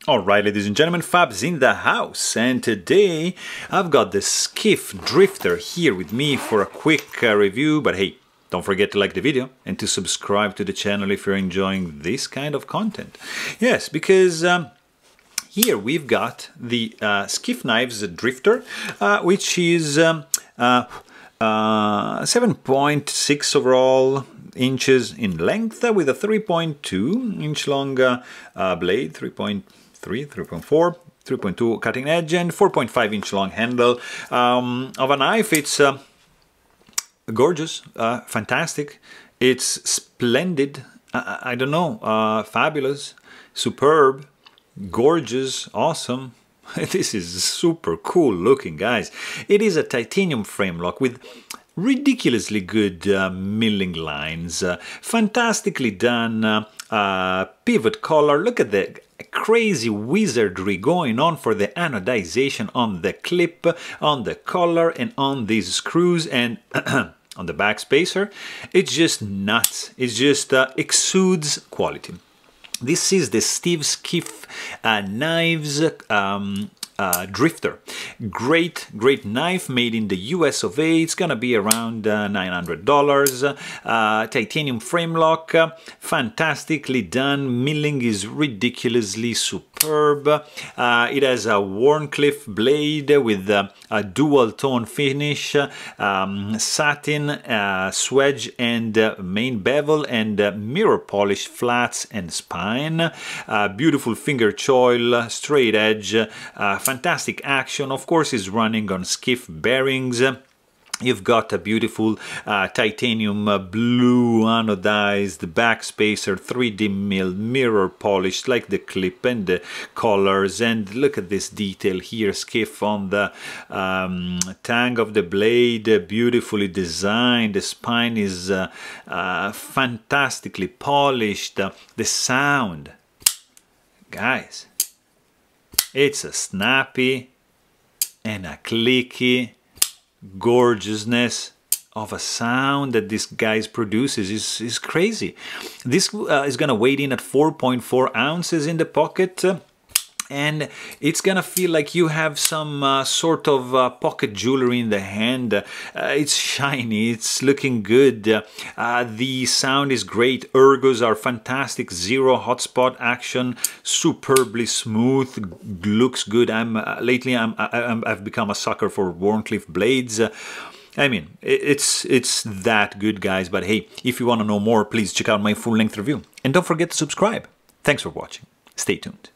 Alright, ladies and gentlemen, Fab's in the house, and today I've got the Skiff Drifter here with me for a quick review, but hey, don't forget to like the video and to subscribe to the channel if you're enjoying this kind of content. Yes, because here we've got the Skiff Knives Drifter, which is 7.6 overall inches in length with a 3.2 inch long blade, 3.3, 3.4, 3.2 cutting edge and 4.5 inch long handle of a knife. It's gorgeous, fantastic, it's splendid, I don't know, fabulous, superb, gorgeous, awesome. This is super cool looking, guys. It is a titanium frame lock with ridiculously good milling lines, fantastically done pivot collar. Look at the crazy wizardry going on for the anodization on the clip, on the collar and on these screws and on the back spacer. It's just nuts. It just exudes quality. This is the Skiff Knives Drifter. Great knife made in the US of A. It's gonna be around $900. Titanium frame lock, fantastically done. Milling is ridiculously superb. It has a Wharncliffe blade with a dual tone finish, satin, swedge and main bevel, and mirror polish flats and spine. Beautiful finger choil, straight edge, fantastic action. Of course, is running on Skiff bearings. You've got a beautiful titanium blue anodized back spacer, 3D milled, mirror polished like the clip and the collars. And look at this detail here, Skiff on the tang of the blade, beautifully designed. The spine is fantastically polished. The sound, guys, it's a snappy and a clicky gorgeousness of a sound that this guy produces is crazy. This is gonna weigh in at 4.4 ounces in the pocket, and it's gonna feel like you have some sort of pocket jewelry in the hand. It's shiny, it's looking good. The sound is great. Ergos are fantastic. Zero hotspot action, superbly smooth, looks good. Lately I've become a sucker for Wharncliffe blades. I mean, it's that good, guys. But hey, if you want to know more, please check out my full-length review. And don't forget to subscribe. Thanks for watching. Stay tuned.